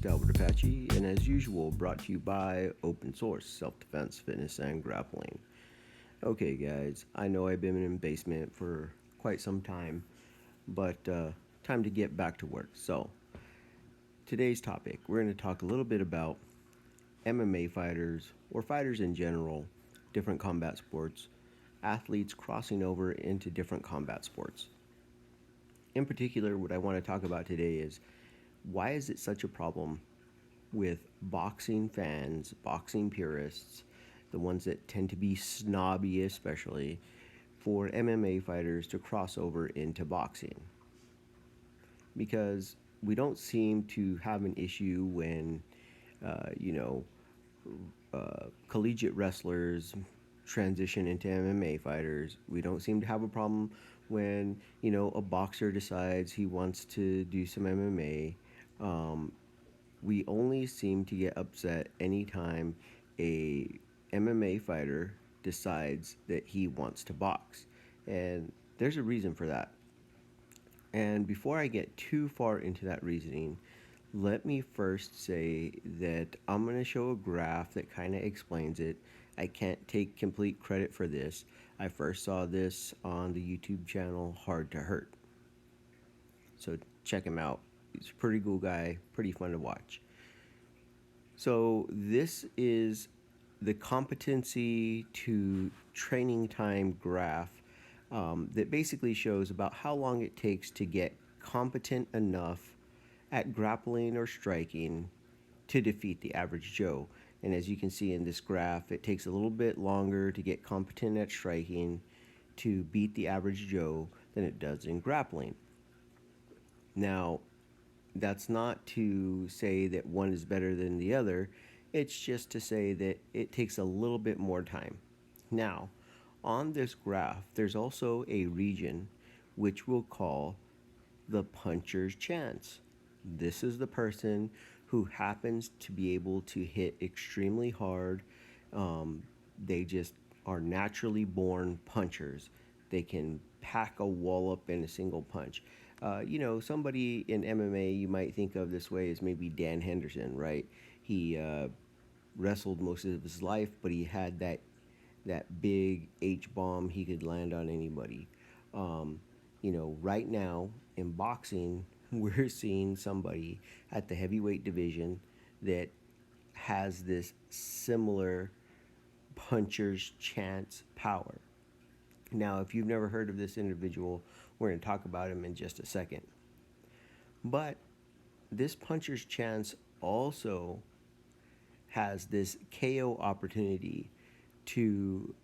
host, Albert Apache, and as usual, brought to you by Open Source Self Defense, Fitness, and Grappling. Okay, guys, I know I've been in basement for quite some time, but time to get back to work. So, today's topic, we're going to talk a little bit about MMA fighters, or fighters in general, different combat sports, athletes crossing over into different combat sports. In particular, what I want to talk about today is why is it such a problem with boxing fans, boxing purists, the ones that tend to be snobby, especially for MMA fighters to cross over into boxing? Because we don't seem to have an issue when, uh, you know, collegiate wrestlers transition into MMA fighters. We don't seem to have a problem when, a boxer decides he wants to do some MMA. Um, we only seem to get upset anytime a MMA fighter decides that he wants to box. And there's a reason for that. And before I get too far into that reasoning, let me first say that I'm going to show a graph that kind of explains it. I can't take complete credit for this. I first saw this on the YouTube channel Hard to Hurt. So check him out. He's a pretty cool guy, pretty fun to watch. So this is the competency to training time graph that basically shows about how long it takes to get competent enough at grappling or striking to defeat the average Joe. And as you can see in this graph, it takes a little bit longer to get competent at striking to beat the average Joe than it does in grappling. Now, that's not to say that one is better than the other. It's just to say that it takes a little bit more time. Now, on this graph, there's also a region which we'll call the puncher's chance. This is the person who happens to be able to hit extremely hard. They just are naturally born punchers. They can pack a wallop in a single punch. Somebody in MMA you might think of this way as maybe Dan Henderson, right? He wrestled most of his life, but he had that big H bomb he could land on anybody. Right now in boxing, we're seeing somebody at the heavyweight division that has this similar puncher's chance power. Now, if you've never heard of this individual, we're going to talk about him in just a second. But this puncher's chance also has this KO opportunity to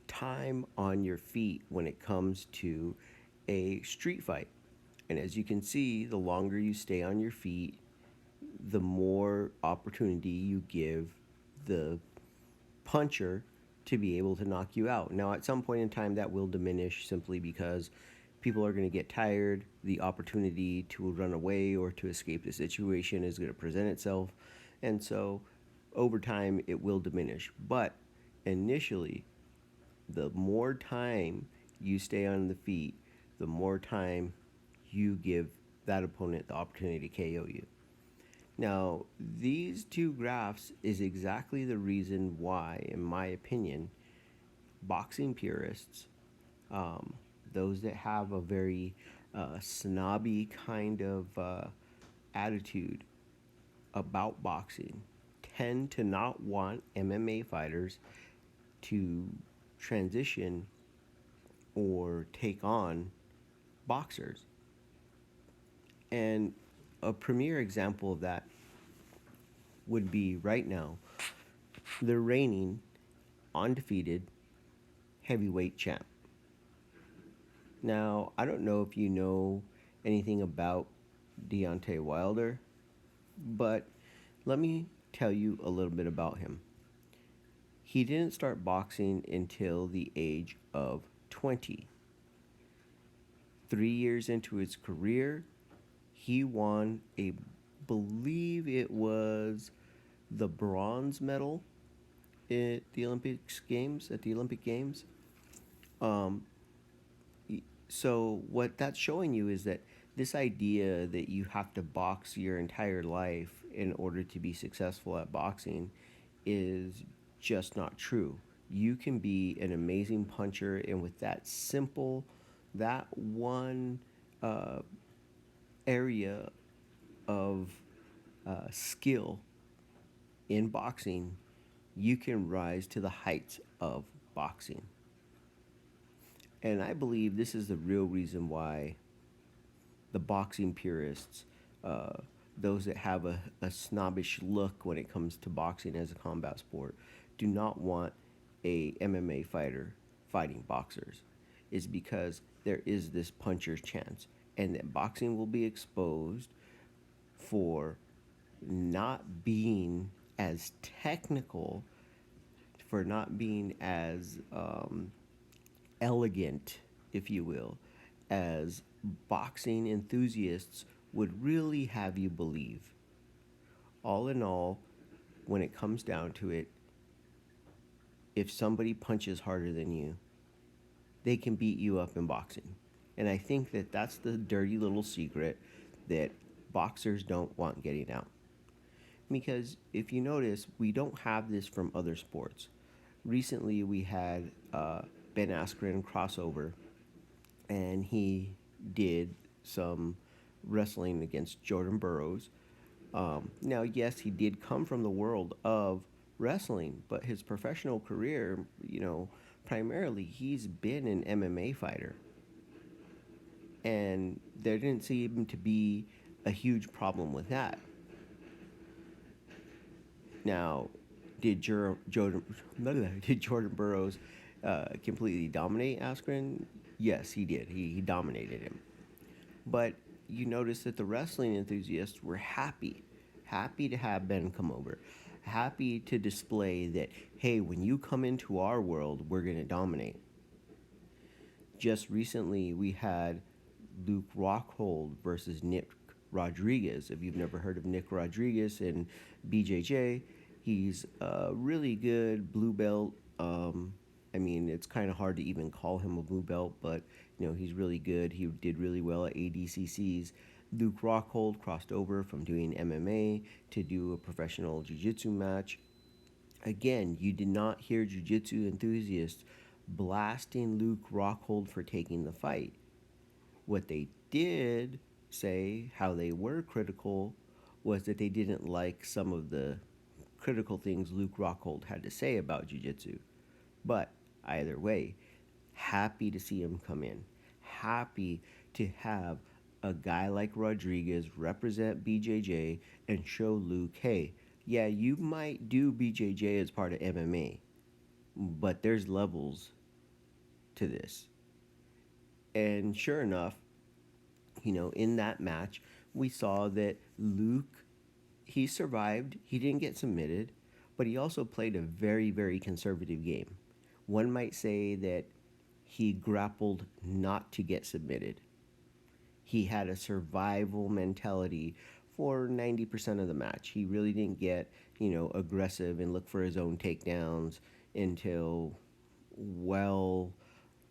time on your feet when it comes to a street fight. And as you can see, the longer you stay on your feet, the more opportunity you give the puncher to be able to knock you out. Now, at some point in time, that will diminish simply because people are going to get tired. The opportunity to run away or to escape the situation is going to present itself. And so, over time, it will diminish. But initially, the more time you stay on the feet, the more time you give that opponent the opportunity to KO you. Now, these two graphs is exactly the reason why, in my opinion, boxing purists, those that have a very snobby kind of attitude about boxing, tend to not want MMA fighters to transition or take on boxers. And a premier example of that would be right now the reigning undefeated heavyweight champ. Now, I don't know if you know anything about Deontay Wilder, but let me tell you a little bit about him. He didn't start boxing until the age of 20. 3 years into his career, he won believe it was the bronze medal at the Olympic Games. Um, so what that's showing you is that This idea that you have to box your entire life in order to be successful at boxing is just not true. You can be an amazing puncher, and with that one uh, area of skill in boxing, you can rise to the heights of boxing. And I believe this is the real reason why the boxing purists, uh, those that have a snobbish look when it comes to boxing as a combat sport, do not want a MMA fighter fighting boxers, is because there is this puncher's chance, and that boxing will be exposed for not being as technical, for not being as elegant, if you will, as boxing enthusiasts would really have you believe. All in all, when it comes down to it, if somebody punches harder than you, they can beat you up in boxing. And I think that that's the dirty little secret that boxers don't want getting out. Because if you notice, we don't have this from other sports. Recently, we had Ben Askren crossover, and he did some wrestling against Jordan Burroughs. Now, yes, he did come from the world of wrestling, but his professional career, primarily he's been an MMA fighter, and there didn't seem to be a huge problem with that. Now, Jordan did Jordan Burroughs completely dominate Askren? Yes, he did. He dominated him. But you notice that the wrestling enthusiasts were happy to have Ben come over, happy to display that, hey, when you come into our world, we're going to dominate. Just recently, we had Luke Rockhold versus Nick Rodriguez. If you've never heard of Nick Rodriguez in BJJ, he's a really good blue belt. I mean, it's kind of hard to even call him a blue belt, but he's really good. He did really well at ADCCs. Luke Rockhold crossed over from doing MMA to do a professional jiu-jitsu match. Again, you did not hear jiu-jitsu enthusiasts blasting Luke Rockhold for taking the fight. What they did say, how they were critical, was that they didn't like some of the critical things Luke Rockhold had to say about jiu-jitsu. But either way, happy to see him come in. Happy to have a guy like Rodriguez represent BJJ and show Luke, hey, yeah, you might do BJJ as part of MMA, but there's levels to this. And sure enough, in that match, we saw that Luke, he survived. He didn't get submitted, but he also played a very, very conservative game. One might say that he grappled not to get submitted. He had a survival mentality for 90% of the match. He really didn't get, aggressive and look for his own takedowns until well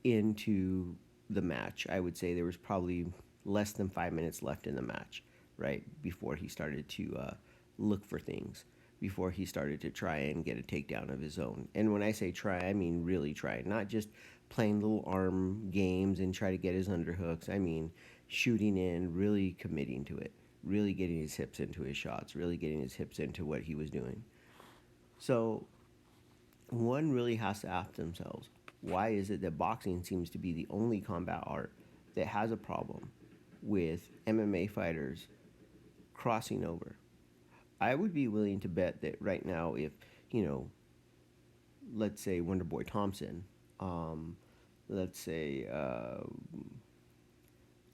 into the match. I would say there was probably less than 5 minutes left in the match, right? Before he started to look for things, before he started to try and get a takedown of his own. And when I say try, I mean really try, not just playing little arm games and try to get his underhooks. I mean shooting in, really committing to it, really getting his hips into his shots, really getting his hips into what he was doing. So one really has to ask themselves, why is it that boxing seems to be the only combat art that has a problem with MMA fighters crossing over? I would be willing to bet that right now, if, you know, let's say Wonderboy Thompson, um, let's say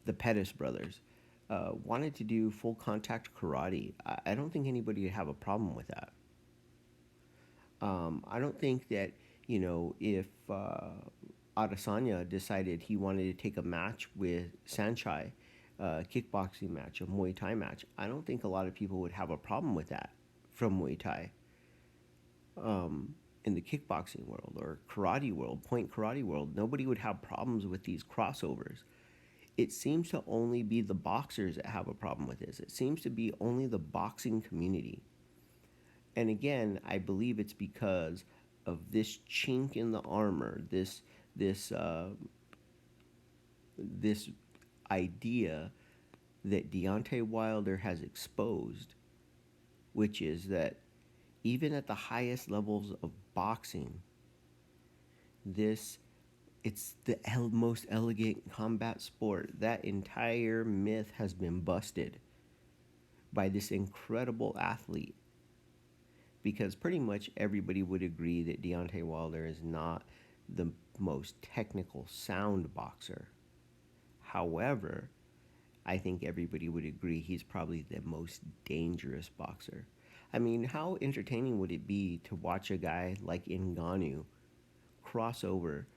the Pettis brothers, wanted to do full contact karate, I don't think anybody would have a problem with that. I don't think that, if Adesanya decided he wanted to take a match with Sanchai, a kickboxing match, a Muay Thai match, I don't think a lot of people would have a problem with that from Muay Thai. In the kickboxing world or karate world, point karate world, nobody would have problems with these crossovers. it seems to only be the boxers that have a problem with this. It seems to be only the boxing community. And again, I believe it's because of this chink in the armor, this this idea that Deontay Wilder has exposed, which is that even at the highest levels of boxing, this it's the most elegant combat sport. That entire myth has been busted by this incredible athlete, because pretty much everybody would agree that Deontay Wilder is not the most technical sound boxer. However, I think everybody would agree he's probably the most dangerous boxer. I mean, how entertaining would it be to watch a guy like Ngannou cross over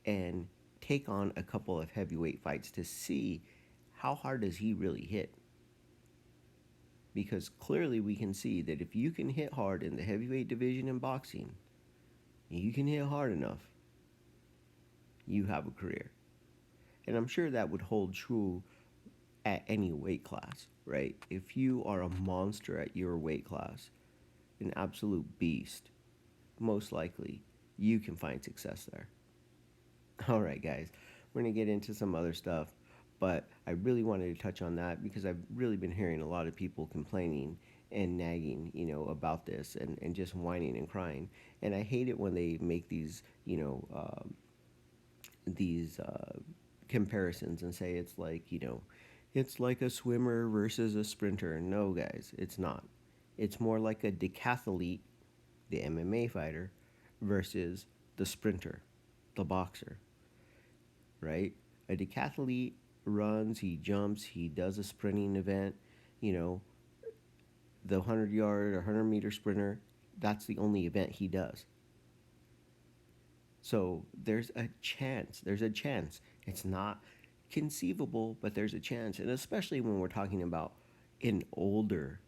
and take on a couple of heavyweight fights to see how hard does he really hit? Because clearly we can see that if you can hit hard in the heavyweight division in boxing, you can hit hard enough, you have a career. And I'm sure that would hold true at any weight class, right? If you are a monster at your weight class, an absolute beast, most likely you can find success there. All right, guys, we're going to get into some other stuff, but I really wanted to touch on that because I've really been hearing a lot of people complaining and nagging, about this and just whining and crying. And I hate it when they make these comparisons and say it's like, it's like a swimmer versus a sprinter. No, guys, it's not. It's more like a decathlete, the MMA fighter, versus the sprinter, the boxer, right? A decathlete runs, he jumps, he does a sprinting event, you know, the 100-yard or 100-meter sprinter, that's the only event he does. So there's a chance. There's a chance. It's not conceivable, but there's a chance. And especially when we're talking about an older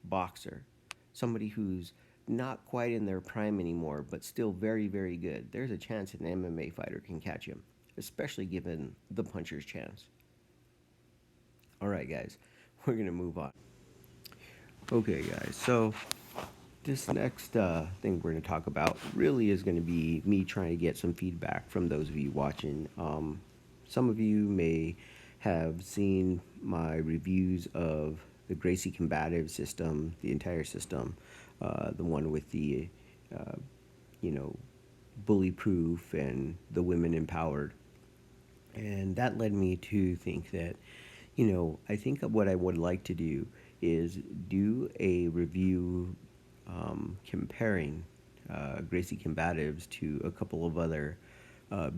boxer, somebody who's not quite in their prime anymore, but still very, very good. There's a chance an MMA fighter can catch him, especially given the puncher's chance. All right, guys, we're going to move on. Okay, guys, so this next thing we're going to talk about really is going to be me trying to get some feedback from those of you watching. Some of you may have seen my reviews of the Gracie combative system, the entire system, the one with the, uh, you know, bully proof and the women empowered. And that led me to think that, I think what I would like to do is do a review comparing Gracie Combatives to a couple of other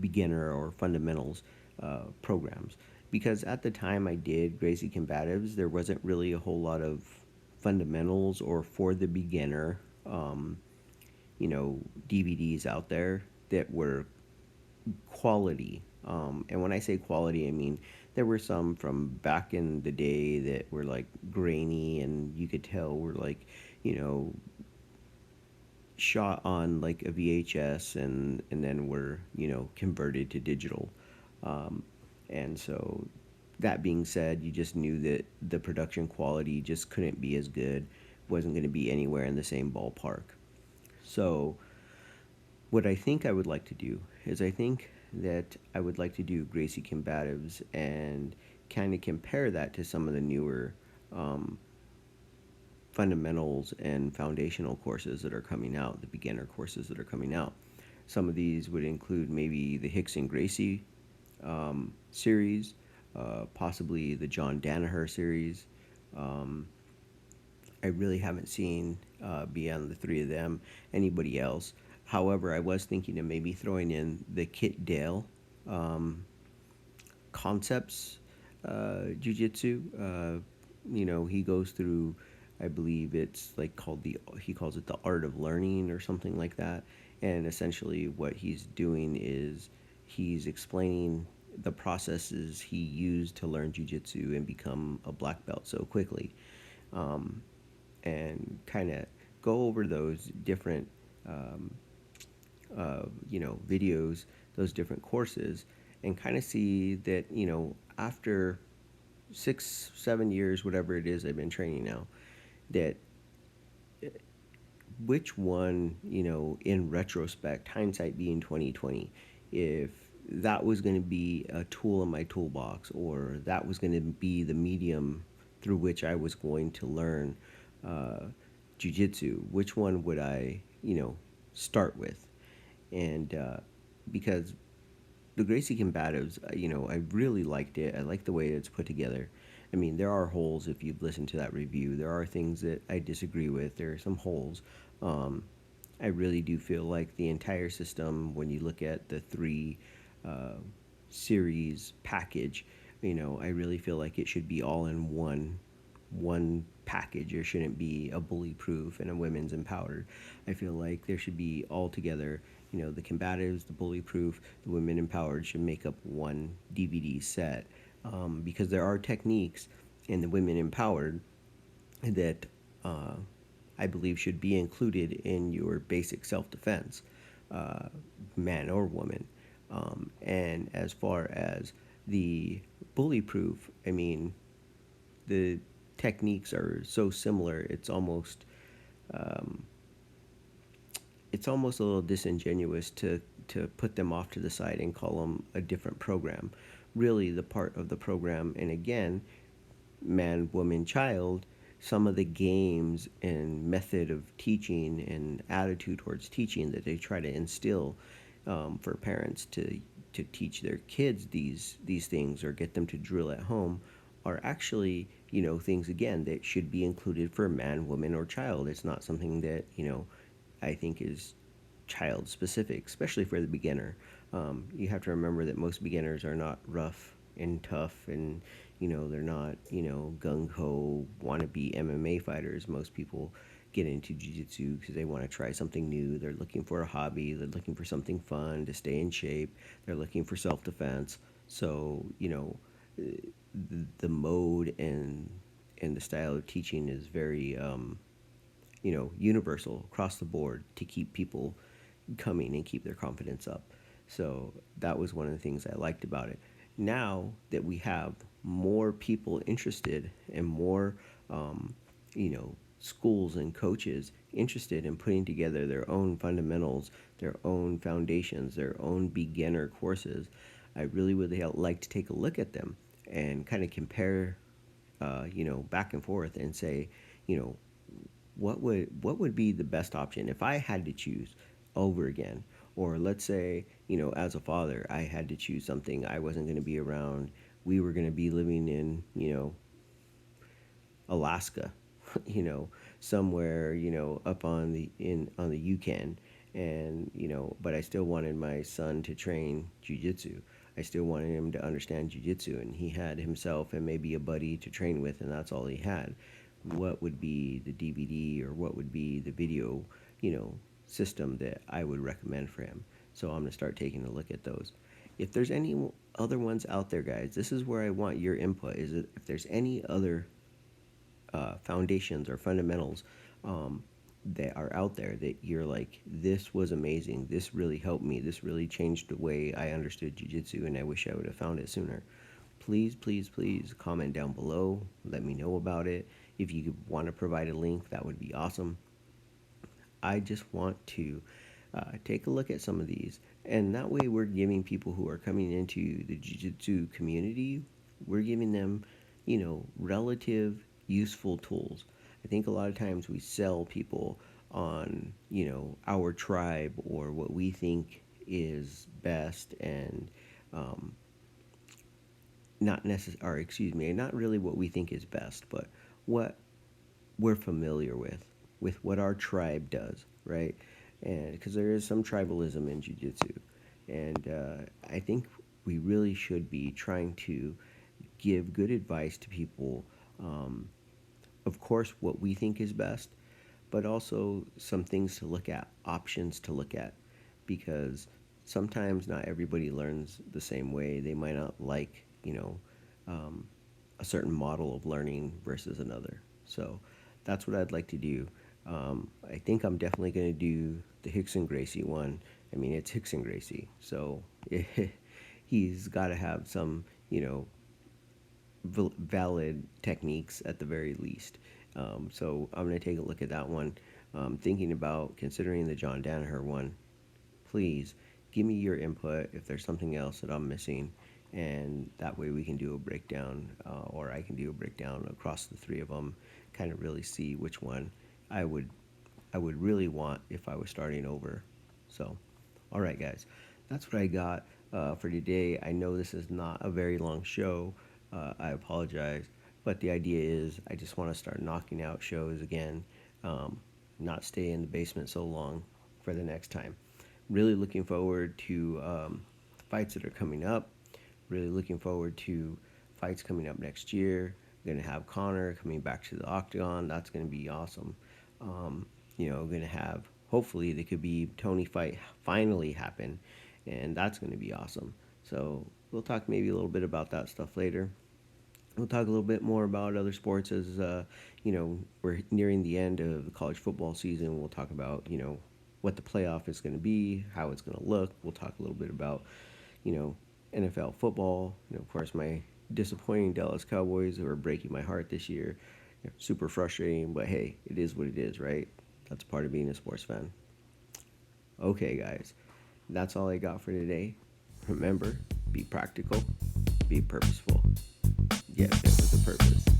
beginner or fundamentals programs. Because at the time I did Gracie Combatives, there wasn't really a whole lot of fundamentals or for the beginner, DVDs out there that were quality. And when I say quality, I mean there were some from back in the day that were like grainy and you could tell were like, you know, shot on like a VHS and then were, converted to digital. Um, and so that being said, you just knew that the production quality just couldn't be as good, wasn't going to be anywhere in the same ballpark. So what I think I would like to do is I think that I would like to do Gracie Combatives and kind of compare that to some of the newer um, fundamentals and foundational courses that are coming out, the beginner courses that are coming out. Some of these would include maybe the Hicks and Gracie series, possibly the John Danaher series. Um, I really haven't seen beyond the three of them anybody else. However, I was thinking of maybe throwing in the Kit Dale um, concepts jujitsu. He goes through, I believe it's like he calls it the art of learning or something like that. And essentially, what he's doing is he's explaining the processes he used to learn jujitsu and become a black belt so quickly. Um, and kind of go over those different videos, those different courses, and kind of see that, after 6, 7 years, whatever it is I've been training now, that which one, in retrospect, hindsight being 2020, if that was going to be a tool in my toolbox, or that was going to be the medium through which I was going to learn uh, jujitsu, which one would I, start with? And because the Gracie Combatives, I really liked it. I like the way it's put together. I mean, there are holes if you've listened to that review. There are things that I disagree with. There are some holes. Um, I really do feel like the entire system, when you look at the three uh, series package, I really feel like it should be all in one package. There shouldn't be a bully proof and a women's empowered. I feel like there should be all together. The combatives, the bully proof, the women empowered should make up one DVD set, because there are techniques in the women empowered that uh, I believe should be included in your basic self defense, uh, man or woman. And as far as the bully proof, I mean, the techniques are so similar. Um, it's almost a little disingenuous to put them off to the side and call them a different program. Really, the part of the program, and again, man, woman, child, some of the games and method of teaching and attitude towards teaching that they try to instill, for parents to teach their kids these things or get them to drill at home, are actually, things again that should be included for man, woman, or child. It's not something that, I think is child specific, especially for the beginner. You have to remember that most beginners are not rough and tough, and they're not, gung ho wannabe MMA fighters. Most people get into jiu-jitsu because they want to try something new. They're looking for a hobby. They're looking for something fun to stay in shape. They're looking for self-defense. So the mode and the style of teaching is very universal across the board to keep people coming and keep their confidence up. So that was one of the things I liked about it. Now that we have more people interested and more, schools and coaches interested in putting together their own fundamentals, their own foundations, their own beginner courses, I really would like to take a look at them and kind of compare, back and forth and say, you know, what would be the best option if I had to choose over again? Or let's say, as a father, I had to choose something. I wasn't going to be around. We were going to be living in, Alaska, you know, somewhere, up on the Yukon, and but I still wanted my son to train jujitsu. I still wanted him to understand jujitsu, and he had himself and maybe a buddy to train with, and that's all he had. What would be the DVD, or what would be the video, system that I would recommend for him? So I'm gonna start taking a look at those. If there's any other ones out there, guys, this is where I want your input. Is it if there's any other foundations or fundamentals, that are out there that you're like, this was amazing, this really helped me, this really changed the way I understood jiu-jitsu, and I wish I would have found it sooner, please, please, please comment down below. Let me know about it. If you want to provide a link, that would be awesome. I just want to take a look at some of these, and that way we're giving people who are coming into the jiu-jitsu community, we're giving them, relative useful tools. I think a lot of times we sell people on, our tribe or what we think is best, and um, not necessarily, or excuse me, not really what we think is best, but what we're familiar with what our tribe does, right? And because there is some tribalism in jiu-jitsu, and I think we really should be trying to give good advice to people. Um, of course, what we think is best, but also some things to look at, options to look at, because sometimes not everybody learns the same way. They might not like, um, a certain model of learning versus another. So that's what I'd like to do. I think I'm definitely going to do the Hickson Gracie one. I mean, it's Hickson Gracie, so he's got to have some, valid techniques at the very least. So I'm going to take a look at that one. Thinking about considering the John Danaher one, please give me your input if there's something else that I'm missing, and that way we can do a breakdown, or I can do a breakdown across the three of them, kind of really see which one I would I would really want if I was starting over. So, all right, guys, that's what I got for today. I know this is not a very long show. I apologize, but the idea is I just want to start knocking out shows again, um, not stay in the basement so long for the next time. Really looking forward to fights that are coming up. Really looking forward to fights coming up next year. We're going to have Connor coming back to the octagon. That's going to be awesome. Um, going to have, hopefully, the Khabib Tony fight finally happen, and that's going to be awesome. So we'll talk maybe a little bit about that stuff later. We'll talk a little bit more about other sports as we're nearing the end of the college football season. We'll talk about what the playoff is going to be, how it's going to look. We'll talk a little bit about you know NFL football. Of course, my disappointing Dallas Cowboys who are breaking my heart this year. Super frustrating, but hey, it is what it is, right? That's part of being a sports fan. Okay, guys, that's all I got for today. Remember, be practical, be purposeful. Yes, it was a purpose.